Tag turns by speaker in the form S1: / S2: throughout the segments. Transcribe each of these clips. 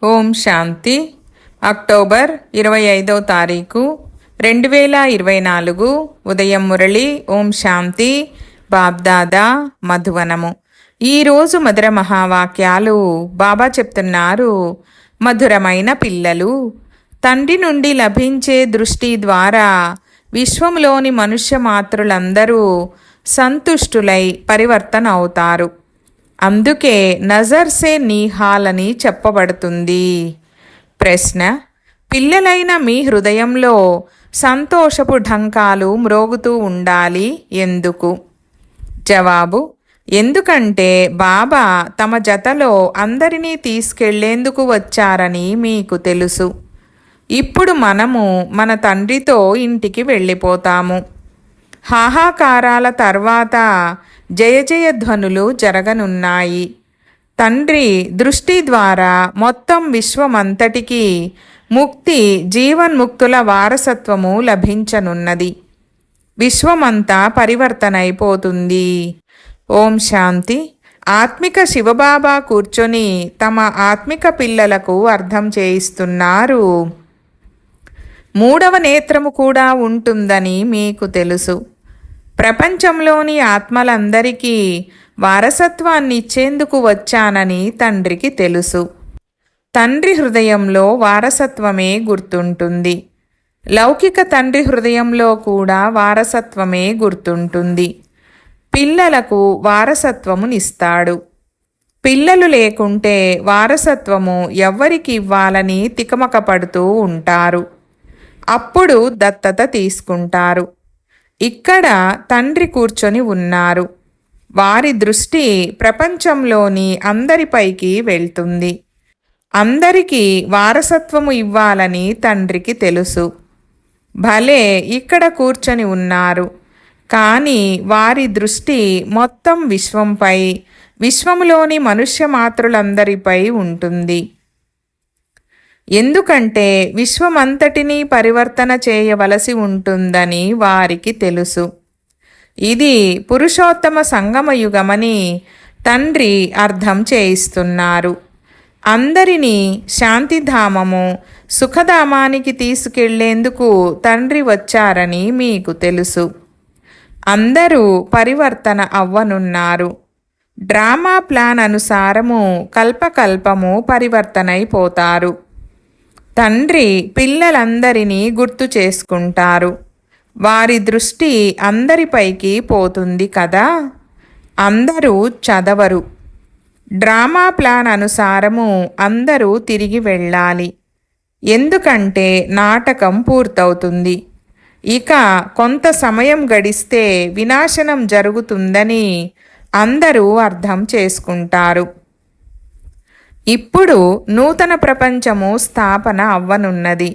S1: ఓం శాంతి. October 25వ తారీఖు 2024 ఉదయం మురళి. ఓం శాంతి. బాబ్దాదా మధువనము. ఈరోజు మధుర మహావాక్యాలు బాబా చెప్తున్నారు. మధురమైన పిల్లలు, తండ్రి నుండి లభించే దృష్టి ద్వారా విశ్వంలోని మనుష్య మాతృలందరూ సంతుష్టులై పరివర్తన అవుతారు. అందుకే నజర్ సే నీహాల్ అని చెప్పబడుతుంది. ప్రశ్న: పిల్లలైన మీ హృదయంలో సంతోషపు ఢంకాలు మ్రోగుతూ ఉండాలి ఎందుకు? జవాబు: ఎందుకంటే బాబా తమ జతలో అందరినీ తీసుకెళ్లేందుకు వచ్చారని మీకు తెలుసు. ఇప్పుడు మనము మన తండ్రితో ఇంటికి వెళ్ళిపోతాము. హాహాకారాల తర్వాత జయ జయ ధ్వనులు జరగనున్నాయి. తండ్రి దృష్టి ద్వారా మొత్తం విశ్వమంతటికీ ముక్తి, జీవన్ముక్తుల వారసత్వము లభించనున్నది. విశ్వమంతా పరివర్తన అయిపోతుంది. ఓం శాంతి. ఆత్మిక శివబాబా కూర్చొని తమ ఆత్మిక పిల్లలకు అర్థం చేయిస్తున్నారు. మూడవ నేత్రము కూడా ఉంటుందని మీకు తెలుసు. ప్రపంచంలోని ఆత్మలందరికీ వారసత్వాన్ని ఇచ్చేందుకు వచ్చానని తండ్రికి తెలుసు. తండ్రి హృదయంలో వారసత్వమే గుర్తుంటుంది. లౌకిక తండ్రి హృదయంలో కూడా వారసత్వమే గుర్తుంటుంది. పిల్లలకు వారసత్వమునిస్తాడు. పిల్లలు లేకుంటే వారసత్వము ఎవ్వరికి ఇవ్వాలని తికమక పడుతూ ఉంటారు. అప్పుడు దత్తత తీసుకుంటారు. ఇక్కడ తండ్రి కూర్చొని ఉన్నారు. వారి దృష్టి ప్రపంచంలోని అందరిపైకి వెళ్తుంది. అందరికీ వారసత్వము ఇవ్వాలని తండ్రికి తెలుసు. భలే ఇక్కడ కూర్చొని ఉన్నారు, కానీ వారి దృష్టి మొత్తం విశ్వంపై, విశ్వంలోని మనుష్య మాతృలందరిపై ఉంటుంది. ఎందుకంటే విశ్వమంతటినీ పరివర్తన చేయవలసి ఉంటుందని వారికి తెలుసు. ఇది పురుషోత్తమ సంగమయుగమని తండ్రి అర్థం చేయిస్తున్నారు. అందరినీ శాంతిధామము, సుఖధామానికి తీసుకెళ్లేందుకు తండ్రి వచ్చారని మీకు తెలుసు. అందరూ పరివర్తన అవ్వనున్నారు. Drama plan అనుసారము కల్పకల్పము పరివర్తనైపోతారు. తండ్రి పిల్లలందరినీ గుర్తు చేసుకుంటారు. వారి దృష్టి అందరిపైకి పోతుంది కదా. అందరూ చదవరు. డ్రామా ప్లాన్ అనుసారము అందరూ తిరిగి వెళ్ళాలి. ఎందుకంటే నాటకం పూర్తవుతుంది. ఇక కొంత సమయం గడిస్తే వినాశనం జరుగుతుందని అందరూ అర్థం చేసుకుంటారు. ఇప్పుడు నూతన ప్రపంచము స్థాపన అవ్వనున్నది.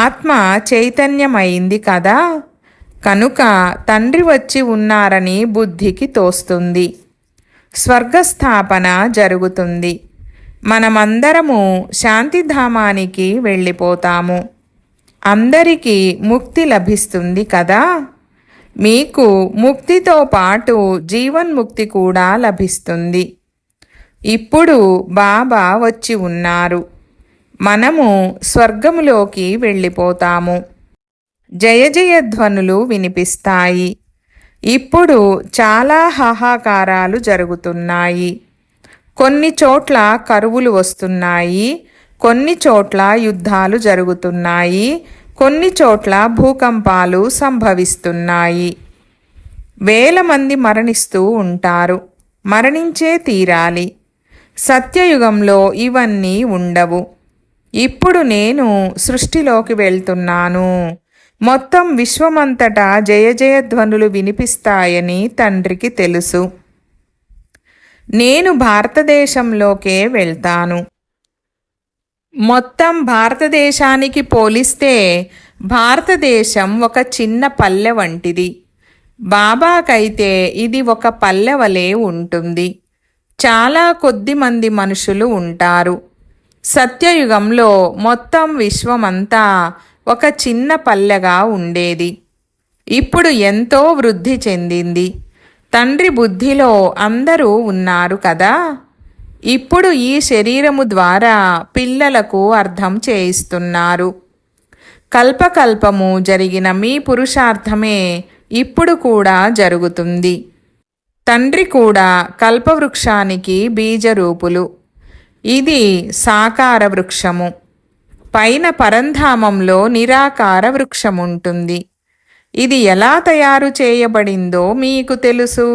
S1: ఆత్మ చైతన్యమైంది కదా, కనుక తండ్రి వచ్చి ఉన్నారని బుద్ధికి తోస్తుంది. స్వర్గస్థాపన జరుగుతుంది. మనమందరము శాంతిధామానికి వెళ్ళిపోతాము. అందరికీ ముక్తి లభిస్తుంది కదా. మీకు ముక్తితో పాటు జీవన్ముక్తి కూడా లభిస్తుంది. ఇప్పుడు బాబా వచ్చి ఉన్నారు. మనము స్వర్గములోకి వెళ్ళిపోతాము. జయ జయ ధ్వనులు వినిపిస్తాయి. ఇప్పుడు చాలా హాహాకారాలు జరుగుతున్నాయి. కొన్ని చోట్ల కరువులు వస్తున్నాయి. కొన్ని చోట్ల యుద్ధాలు జరుగుతున్నాయి. కొన్ని చోట్ల భూకంపాలు సంభవిస్తున్నాయి. వేల మంది మరణిస్తూ ఉంటారు. మరణించే తీరాలి. సత్యయుగంలో ఇవన్నీ ఉండవు. ఇప్పుడు నేను సృష్టిలోకి వెళ్తున్నాను. మొత్తం విశ్వమంతటా జయ జయ ధ్వనులు వినిపిస్తాయని తండ్రికి తెలుసు. నేను భారతదేశంలోకే వెళ్తాను. మొత్తం భారతదేశానికి పోలిస్తే భారతదేశం ఒక చిన్న పల్లె వంటిది. బాబాకైతే ఇది ఒక పల్లె వలె ఉంటుంది. చాలా కొద్ది మంది మనుషులు ఉంటారు. సత్యయుగంలో మొత్తం విశ్వమంతా ఒక చిన్న పల్లెగా ఉండేది. ఇప్పుడు ఎంతో వృద్ధి చెందింది. తండ్రి బుద్ధిలో అందరూ ఉన్నారు కదా. ఇప్పుడు ఈ శరీరము ద్వారా పిల్లలకు అర్థం చేయిస్తున్నారు. కల్పకల్పము జరిగిన మీ పురుషార్థమే ఇప్పుడు కూడా జరుగుతుంది. తండ్రి కూడా కల్పవృక్షానికి బీజరూపులు. ఇది సాకార వృక్షము. పైన పరంధామంలో నిరాకార వృక్షముంటుంది. ఇది ఎలా తయారు చేయబడిందో మీకు తెలుసు.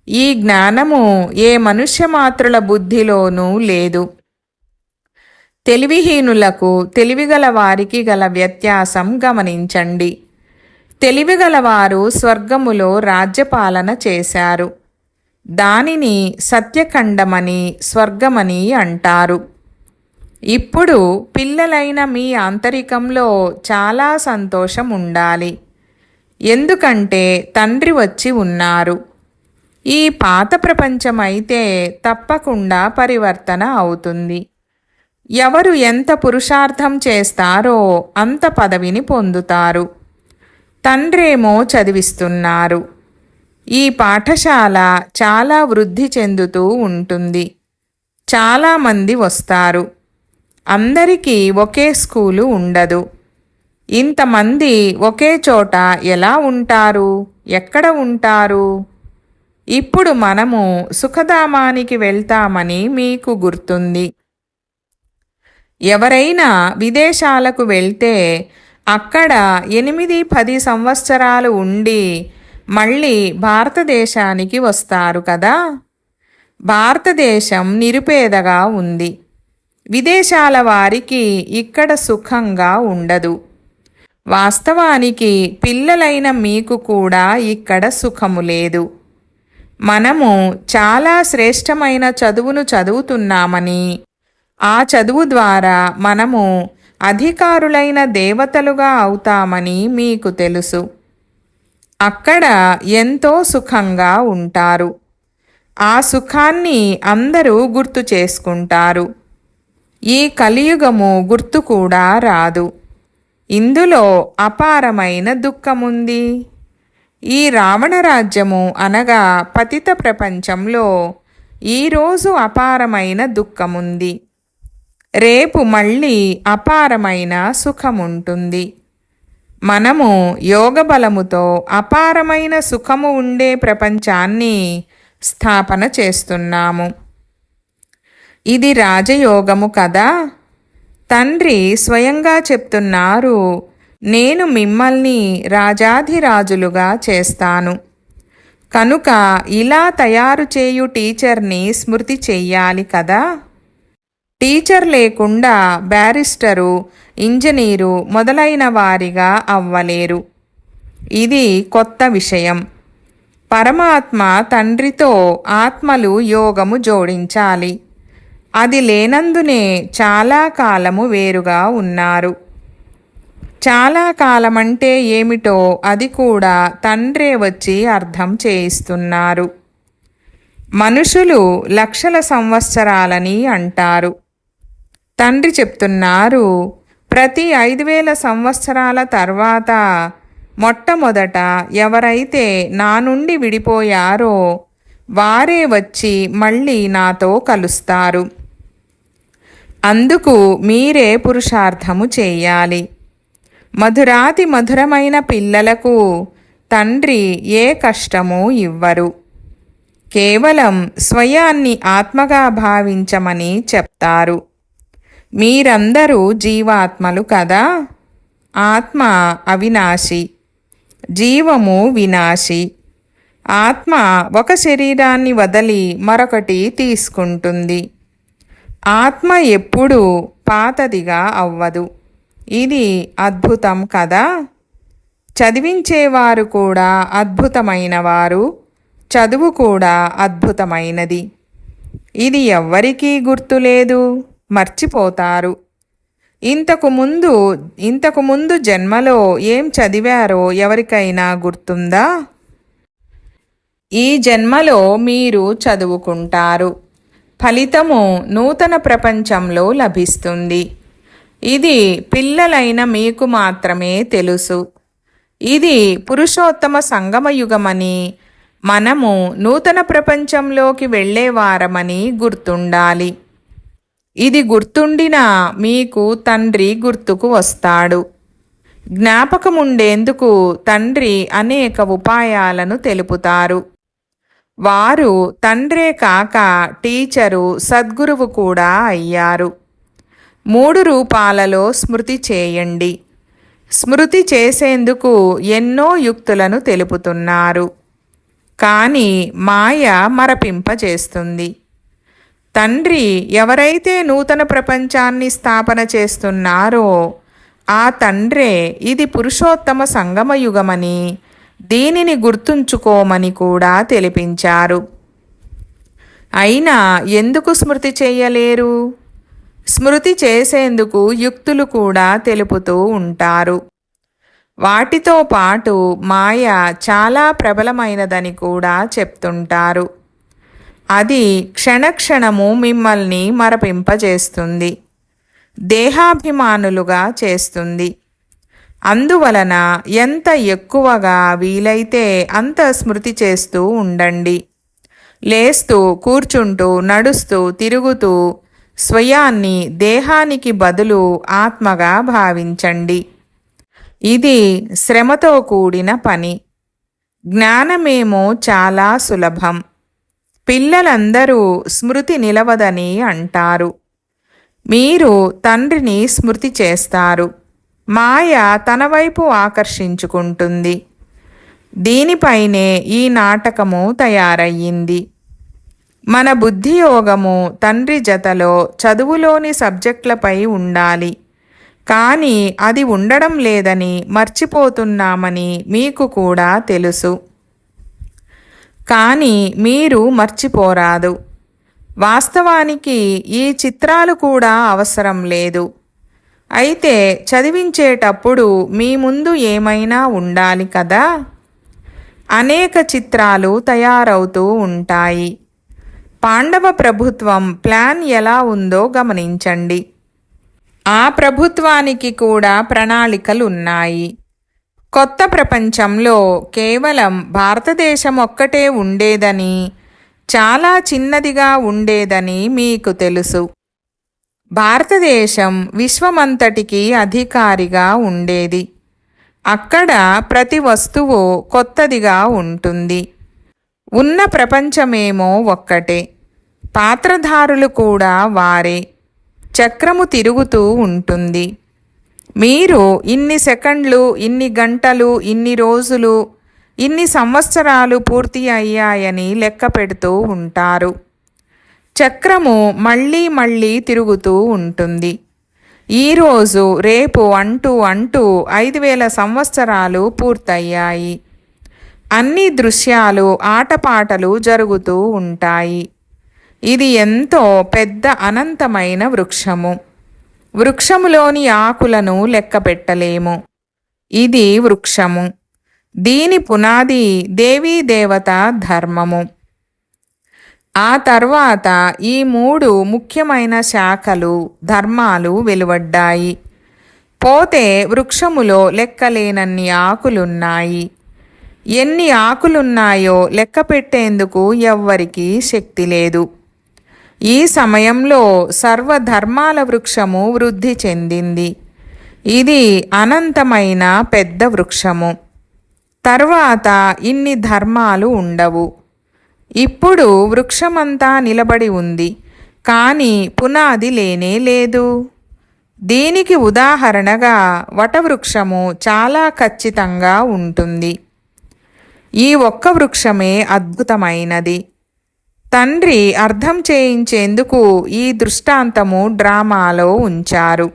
S1: ఈ జ్ఞానము ఏ మనుష్యమాత్రుల బుద్ధిలోనూ లేదు. తెలివిహీనులకు తెలివిగల వారికి గల వ్యత్యాసం గమనించండి. తెలివిగలవారు స్వర్గములో రాజ్యపాలన చేశారు. దానిని సత్యఖండమని స్వర్గమని అంటారు. ఇప్పుడు పిల్లలైన మీ ఆంతరికంలో చాలా సంతోషం ఉండాలి. ఎందుకంటే తండ్రి వచ్చి ఉన్నారు. ఈ పాత ప్రపంచమైతే తప్పకుండా పరివర్తన అవుతుంది. ఎవరు ఎంత పురుషార్థం చేస్తారో అంత పదవిని పొందుతారు. తండ్రేమో చదివిస్తున్నారు. ఈ పాఠశాల చాలా వృద్ధి చెందుతూ ఉంటుంది. చాలామంది వస్తారు. అందరికీ ఒకే స్కూలు ఉండదు. ఇంతమంది ఒకే చోట ఎలా ఉంటారు? ఎక్కడ ఉంటారు? ఇప్పుడు మనము సుఖధామానికి వెళ్తామని మీకు గుర్తుంది. ఎవరైనా విదేశాలకు వెళ్తే అక్కడ 8-10 సంవత్సరాలు ఉండి మళ్ళీ భారతదేశానికి వస్తారు కదా. భారతదేశం నిరుపేదగా ఉంది. విదేశాల వారికి ఇక్కడ సుఖంగా ఉండదు. వాస్తవానికి పిల్లలైన మీకు కూడా ఇక్కడ సుఖము లేదు. మనము చాలా శ్రేష్టమైన చదువును చదువుతున్నామని, ఆ చదువు ద్వారా మనము అధికారులైన దేవతలుగా అవుతామని మీకు తెలుసు. అక్కడ ఎంతో సుఖంగా ఉంటారు. ఆ సుఖాన్ని అందరూ గుర్తు చేసుకుంటారు. ఈ కలియుగము గుర్తు కూడా రాదు. ఇందులో అపారమైన దుఃఖముంది. ఈ రావణరాజ్యము అనగా పతిత ప్రపంచంలో ఈరోజు అపారమైన దుఃఖముంది. రేపు మళ్ళీ అపారమైన సుఖముంటుంది. మనము యోగబలముతో అపారమైన సుఖము ఉండే ప్రపంచాన్ని స్థాపన చేస్తున్నాము. ఇది రాజయోగము కదా. తండ్రి స్వయంగా చెప్తున్నారు, నేను మిమ్మల్ని రాజాధిరాజులుగా చేస్తాను. కనుక ఇలా తయారు చేయు టీచర్ని స్మృతి చెయ్యాలి కదా. టీచర్ లేకుండా బ్యారిస్టరు, ఇంజనీరు మొదలైన వారిగా అవ్వలేరు. ఇది కొత్త విషయం. పరమాత్మ తండ్రితో ఆత్మలు యోగము జోడించాలి. అది లేనందునే చాలా కాలము వేరుగా ఉన్నారు. చాలా కాలమంటే ఏమిటో అది కూడా తండ్రే వచ్చి అర్థం చేయిస్తున్నారు. మనుషులు లక్షల సంవత్సరాలని అంటారు. తండ్రి చెప్తున్నారు, ప్రతి 5000 సంవత్సరాల తర్వాత మొట్టమొదట ఎవరైతే నా నుండి విడిపోయారో వారే వచ్చి మళ్ళీ నాతో కలుస్తారు. అందుకు మీరే పురుషార్థము చేయాలి. మధురాతి మధురమైన పిల్లలకు తండ్రి ఏ కష్టమూ ఇవ్వరు. కేవలం స్వయాన్ని ఆత్మగా భావించమని చెప్తారు. మీరందరూ జీవాత్మలు కదా. ఆత్మ అవినాశి, జీవము వినాశి. ఆత్మ ఒక శరీరాన్ని వదిలి మరొకటి తీసుకుంటుంది. ఆత్మ ఎప్పుడూ పాతదిగా అవ్వదు. ఇది అద్భుతం కదా. చదివించేవారు కూడా అద్భుతమైన వారు, చదువు కూడా అద్భుతమైనది. ఇది ఎవ్వరికీ గుర్తులేదు, మర్చిపోతారు. ఇంతకు ముందు జన్మలో ఏం చదివారో ఎవరికైనా గుర్తుందా? ఈ జన్మలో మీరు చదువుకుంటారు. ఫలితము నూతన ప్రపంచంలో లభిస్తుంది. ఇది పిల్లలైన మీకు మాత్రమే తెలుసు. ఇది పురుషోత్తమ సంగమయుగమని, మనము నూతన ప్రపంచంలోకి వెళ్ళేవారమని గుర్తుండాలి. ఇది గుర్తుండినా మీకు తండ్రి గుర్తుకు వస్తాడు. జ్ఞాపకముండేందుకు తండ్రి అనేక ఉపాయాలను తెలుపుతారు. వారు తండ్రే కాక టీచరు, సద్గురువు కూడా అయ్యారు. 3 రూపాలలో స్మృతి చేయండి. స్మృతి చేసేందుకు ఎన్నో యుక్తులను తెలుపుతున్నారు. కానీ మాయ మరపింపచేస్తుంది. తండ్రి ఎవరైతే నూతన ప్రపంచాన్ని స్థాపన చేస్తున్నారో ఆ తండ్రే ఇది పురుషోత్తమ సంగమయుగమని, దీనిని గుర్తుంచుకోమని కూడా తెలిపించారు. అయినా ఎందుకు స్మృతి చేయలేరు? స్మృతి చేసేందుకు యుక్తులు కూడా తెలుపుతూ ఉంటారు. వాటితో పాటు మాయ చాలా ప్రబలమైనదని కూడా చెప్తుంటారు. అది క్షణక్షణము మిమ్మల్ని మరపింపజేస్తుంది, దేహాభిమానులుగా చేస్తుంది. అందువలన ఎంత ఎక్కువగా వీలైతే అంత స్మృతి చేస్తూ ఉండండి. లేస్తూ, కూర్చుంటూ, నడుస్తూ, తిరుగుతూ స్వయాన్ని దేహానికి బదులు ఆత్మగా భావించండి. ఇది శ్రమతో కూడిన పని. జ్ఞానమేమో చాలా సులభం. పిల్లలందరూ స్మృతి నిలవదని అంటారు. మీరు తండ్రిని స్మృతి చేస్తారు. మాయ తన వైపు ఆకర్షించుకుంటుంది. దీనిపైనే ఈ నాటకము తయారయ్యింది. మన బుద్ధియోగము తండ్రి జతలో చదువులోని సబ్జెక్టులపై ఉండాలి. కానీ అది ఉండడం లేదని మర్చిపోతున్నామని మీకు కూడా తెలుసు. కానీ మీరు మర్చిపోరాదు. వాస్తవానికి ఈ చిత్రాలు కూడా అవసరం లేదు. అయితే చదివించేటప్పుడు మీ ముందు ఏమైనా ఉండాలి కదా. అనేక చిత్రాలు తయారవుతూ ఉంటాయి. పాండవ ప్రభుత్వం ప్లాన్ ఎలా ఉందో గమనించండి. ఆ ప్రభుత్వానికి కూడా ప్రణాళికలున్నాయి. కొత్త ప్రపంచంలో కేవలం భారతదేశం ఒక్కటే ఉండేదని, చాలా చిన్నదిగా ఉండేదని మీకు తెలుసు. భారతదేశం విశ్వమంతటికి అధికారిగా ఉండేది. అక్కడ ప్రతి వస్తువు కొత్తదిగా ఉంటుంది. ఉన్న ప్రపంచమేమో ఒక్కటే. పాత్రధారులు కూడా వారే. చక్రము తిరుగుతూ ఉంటుంది. మీరు ఇన్ని సెకండ్లు, ఇన్ని గంటలు, ఇన్ని రోజులు, ఇన్ని సంవత్సరాలు పూర్తి అయ్యాయని లెక్క పెడుతూ ఉంటారు. చక్రము మళ్ళీ మళ్ళీ తిరుగుతూ ఉంటుంది. ఈరోజు, రేపు అంటూ 5000 సంవత్సరాలు పూర్తయ్యాయి. అన్ని దృశ్యాలు, ఆటపాటలు జరుగుతూ ఉంటాయి. ఇది ఎంతో పెద్ద అనంతమైన వృక్షము. వృక్షములోని ఆకులను లెక్క పెట్టలేము. ఇది వృక్షము. దీని పునాది దేవీ దేవత ధర్మము. ఆ తర్వాత ఈ 3 ముఖ్యమైన శాఖలు, ధర్మాలు వెలువడ్డాయి. పోతే వృక్షములో లెక్కలేనన్ని ఆకులున్నాయి. ఎన్ని ఆకులున్నాయో లెక్క పెట్టేందుకు ఎవ్వరికీ శక్తి లేదు. ఈ సమయంలో సర్వధర్మాల వృక్షము వృద్ధి చెందింది. ఇది అనంతమైన పెద్ద వృక్షము. తర్వాత ఇన్ని ధర్మాలు ఉండవు. ఇప్పుడు వృక్షమంతా నిలబడి ఉంది, కానీ పునాది లేనే లేదు. దీనికి ఉదాహరణగా వటవృక్షము చాలా ఖచ్చితంగా ఉంటుంది. ఈ ఒక్క వృక్షమే అద్భుతమైనది. తండ్రి అర్థం చేయించేందుకు ఈ దృష్టాంతము డ్రామాలో ఉంచారు.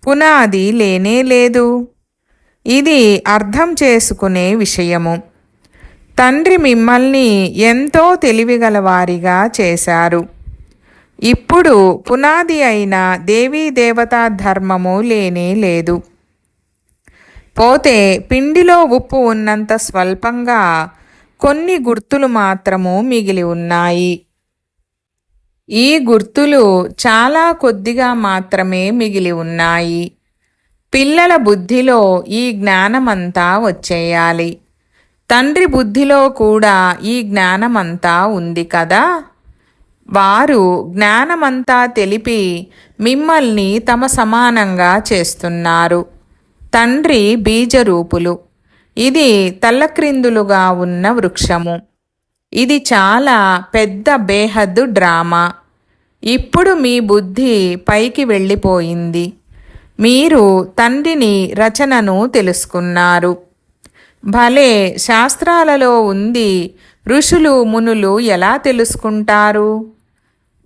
S1: పునాది లేనే లేదు. ఇది అర్థం చేసుకునే విషయము. తండ్రి మిమ్మల్ని ఎంతో తెలివిగలవారిగా చేశారు. ఇప్పుడు పునాది అయిన దేవీ దేవతా ధర్మము లేనే లేదు. పోతే పిండిలో ఉప్పు ఉన్నంత స్వల్పంగా కొన్ని గుర్తులు మాత్రము మిగిలి ఉన్నాయి. ఈ గుర్తులు చాలా కొద్దిగా మాత్రమే మిగిలి ఉన్నాయి. పిల్లల బుద్ధిలో ఈ జ్ఞానమంతా వచ్చేయాలి. తండ్రి బుద్ధిలో కూడా ఈ జ్ఞానమంతా ఉంది కదా. వారు జ్ఞానమంతా తెలిపి మిమ్మల్ని తమ సమానంగా చేస్తున్నారు. తండ్రి బీజరూపులు. ఇది తల్లక్రిందులుగా ఉన్న వృక్షము. ఇది చాలా పెద్ద బేహద్దు డ్రామా. ఇప్పుడు మీ బుద్ధి పైకి వెళ్ళిపోయింది. మీరు తండ్రిని రచనను తెలుసుకున్నారు. భలే, శాస్త్రాలలో ఉంది. ఋషులు మునులు ఎలా తెలుసుకుంటారు?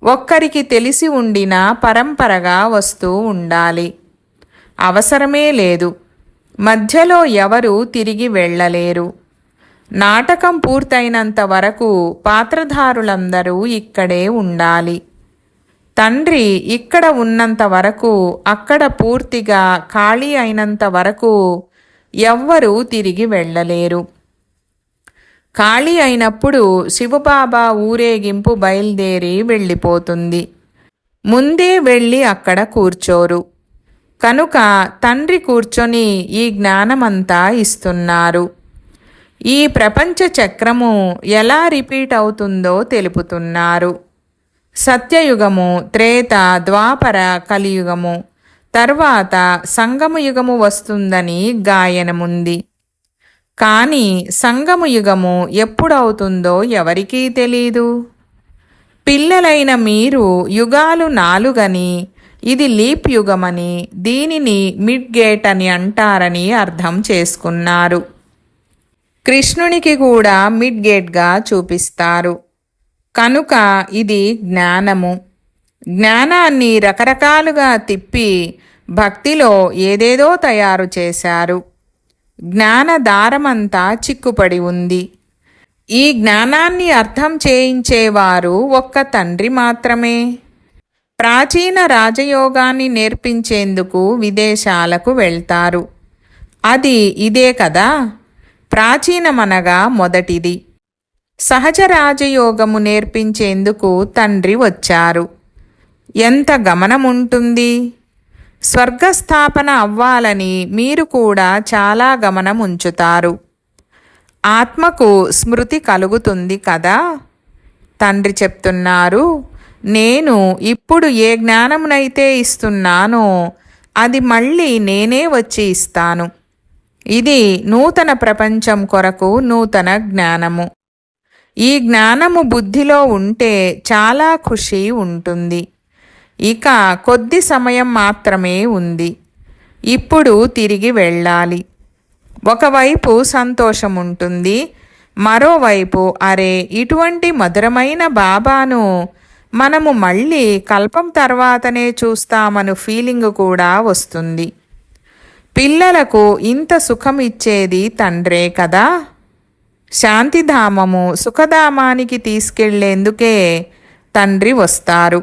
S1: ఒక్కరికి తెలిసి ఉండినా పరంపరగా వస్తూ ఉండాలి. అవసరమే లేదు. మధ్యలో ఎవరు తిరిగి వెళ్ళలేరు. నాటకం పూర్తయినంత వరకు పాత్రధారులందరూ ఇక్కడే ఉండాలి. తండ్రి ఇక్కడ ఉన్నంత వరకు, అక్కడ పూర్తిగా ఖాళీ అయినంత వరకు ఎవ్వరూ తిరిగి వెళ్ళలేరు. ఖాళీ అయినప్పుడు శివబాబా ఊరేగింపు బయలుదేరి వెళ్ళిపోతుంది. ముందే వెళ్ళి అక్కడ కూర్చోరు. కనుక తండ్రి కూర్చొని ఈ జ్ఞానమంతా ఇస్తున్నారు. ఈ ప్రపంచ చక్రము ఎలా రిపీట్ అవుతుందో తెలుపుతున్నారు. సత్యయుగము, త్రేత, ద్వాపర, కలియుగము, తర్వాత సంగమయుగము వస్తుందని గాయనముంది. కానీ సంగమయుగము ఎప్పుడవుతుందో ఎవరికీ తెలీదు. పిల్లలైన మీరు యుగాలు 4 ఇది లీప్ యుగమని, దీనిని మిడ్ గేట్ అని అంటారని అర్థం చేసుకున్నారు. కృష్ణునికి కూడా మిడ్ గేట్గా చూపిస్తారు. కనుక ఇది జ్ఞానము. జ్ఞానాన్ని రకరకాలుగా తిప్పి భక్తిలో ఏదేదో తయారు చేశారు. జ్ఞానదారమంతా చిక్కుపడి ఉంది. ఈ జ్ఞానాన్ని అర్థం చేయించేవారు ఒక్క తండ్రి మాత్రమే. ప్రాచీన రాజయోగాన్ని నేర్పించేందుకు విదేశాలకు వెళ్తారు. అది ఇదే కదా. ప్రాచీనమనగా మొదటిది. సహజ రాజయోగము నేర్పించేందుకు తండ్రి వచ్చారు. ఎంత గమనముంటుంది. స్వర్గస్థాపన అవ్వాలని మీరు కూడా చాలా గమనం ఉంచుతారు. ఆత్మకు స్మృతి కలుగుతుంది కదా. తండ్రి చెప్తున్నారు, నేను ఇప్పుడు ఏ జ్ఞానమునైతే ఇస్తున్నానో అది మళ్ళీ నేనే వచ్చి ఇస్తాను. ఇది నూతన ప్రపంచం కొరకు నూతన జ్ఞానము. ఈ జ్ఞానము బుద్ధిలో ఉంటే చాలా ఖుషి ఉంటుంది. ఇక కొద్ది సమయం మాత్రమే ఉంది. ఇప్పుడు తిరిగి వెళ్ళాలి. ఒకవైపు సంతోషం ఉంటుంది, మరోవైపు అరే ఇటువంటి మధురమైన బాబాను మనము మళ్ళీ కల్పం తర్వాతనే చూస్తామను ఫీలింగ్ కూడా వస్తుంది. పిల్లలకు ఇంత సుఖం ఇచ్చేది తండ్రే కదా. శాంతిధామము సుఖధామానికి తీసుకెళ్లేందుకే తండ్రి వస్తారు.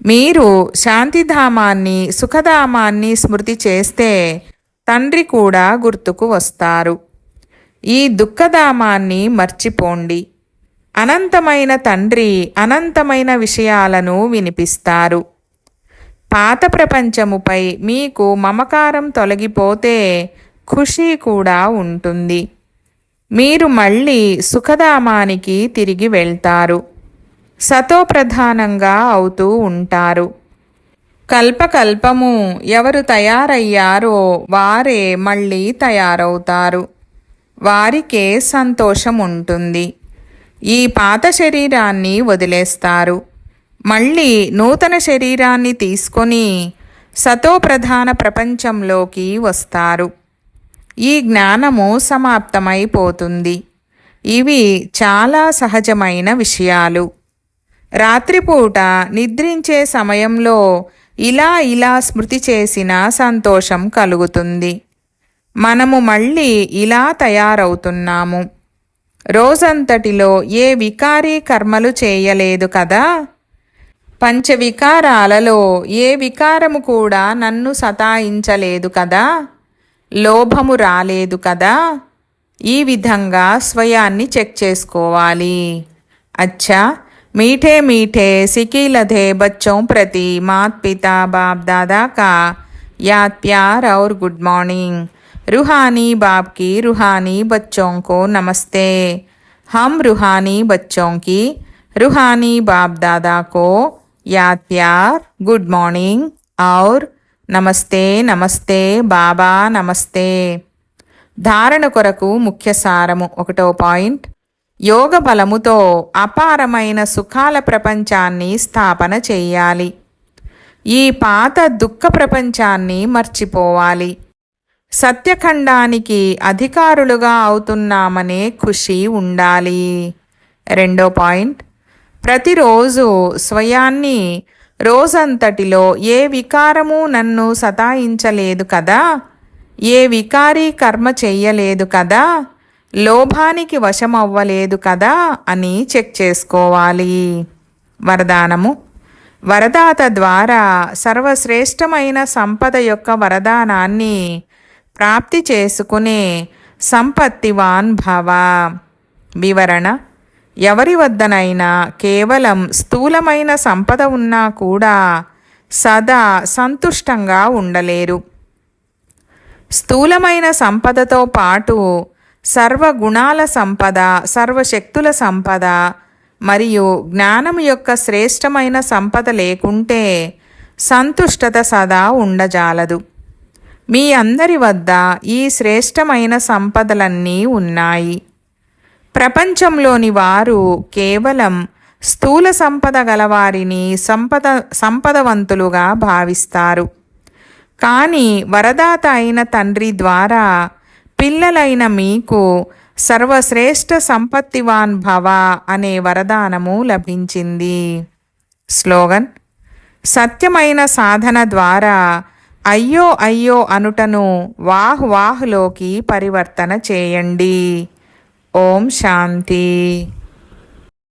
S1: మీరు శాంతిధామాన్ని సుఖధామాన్ని స్మృతి చేస్తే తండ్రి కూడా గుర్తుకు వస్తారు. ఈ దుఃఖధామాన్ని మర్చిపోండి. అనంతమైన తండ్రి అనంతమైన విషయాలను వినిపిస్తారు. పాత ప్రపంచముపై మీకు మమకారం తొలగిపోతే ఖుషి కూడా ఉంటుంది. మీరు మళ్ళీ సుఖధామానికి తిరిగి వెళ్తారు. సతోప్రధానంగా అవుతూ ఉంటారు. కల్పకల్పము ఎవరు తయారయ్యారో వారే మళ్ళీ తయారవుతారు. వారికే సంతోషం ఉంటుంది. ఈ పాత శరీరాన్ని వదిలేస్తారు. మళ్ళీ నూతన శరీరాన్ని తీసుకొని సతోప్రధాన ప్రపంచంలోకి వస్తారు. ఈ జ్ఞానము సమాప్తమైపోతుంది. ఇవి చాలా సహజమైన విషయాలు. రాత్రిపూట నిద్రించే సమయంలో ఇలా స్మృతి చేసిన సంతోషం కలుగుతుంది. మనము మళ్ళీ ఇలా తయారవుతున్నాము. రోజంతటిలో ఏ వికారీ కర్మలు చేయలేదు కదా. పంచవికారాలలో ఏ వికారము కూడా నన్ను సతాయించలేదు కదా. లోభము రాలేదు కదా. ఈ విధంగా స్వయాన్ని చెక్ చేసుకోవాలి. అచ్చా, मीठे मीठे सिकी लधे बच्चों प्रति माता पिता बाप दादा का याद प्यार और गुड मॉर्निंग. रूहानी बाप की रूहानी बच्चों को नमस्ते। हम रूहानी बच्चों की रूहानी बाप दादा को याद प्यार गुड मॉर्निंग और నమస్తే నమస్తే బాబా నమస్తే. ధారణ కొరకు ముఖ్య సారము 1వ పాయింట్. యోగ బలముతో అపారమైన సుఖాల ప్రపంచాన్ని స్థాపన చేయాలి. ఈ పాత దుఃఖ ప్రపంచాన్ని మర్చిపోవాలి. సత్యఖండానికి అధికారులుగా అవుతున్నామనే ఖుషి ఉండాలి. 2వ పాయింట్. ప్రతిరోజు స్వయాన్ని రోజంతటిలో ఏ వికారము నన్ను సతాయించలేదు కదా, ఏ వికారీ కర్మ చెయ్యలేదు కదా, లోభానికి వశమవ్వలేదు కదా అని చెక్ చేసుకోవాలి. వరదానము. వరదాత ద్వారా సర్వశ్రేష్టమైన సంపద యొక్క వరదానాన్ని ప్రాప్తి చేసుకునే సంపత్తివాన్ భవ. వివరణ. ఎవరి వద్దనైనా కేవలం స్థూలమైన సంపద ఉన్నా కూడా సదా సంతుష్టంగా ఉండలేరు. స్థూలమైన సంపదతో పాటు సర్వగుణాల సంపద, సర్వశక్తుల సంపద మరియు జ్ఞానం యొక్క శ్రేష్టమైన సంపద లేకుంటే సంతుష్టత సదా ఉండజాలదు. మీ అందరి వద్ద ఈ శ్రేష్టమైన సంపదలన్నీ ఉన్నాయి. ప్రపంచంలోని వారు కేవలం స్థూల సంపద గలవారిని సంపదవంతులుగా భావిస్తారు. కానీ వరదాత అయిన తండ్రి ద్వారా పిల్లలైన మీకు సర్వశ్రేష్ఠ సంపత్తివాన్ భవ అనే వరదానము లభించింది. స్లోగన్. సత్యమైన సాధన ద్వారా అయ్యో అయ్యో అనుటను వాహ్ వాహ్లోకి పరివర్తన చేయండి. ఓం శాంతి.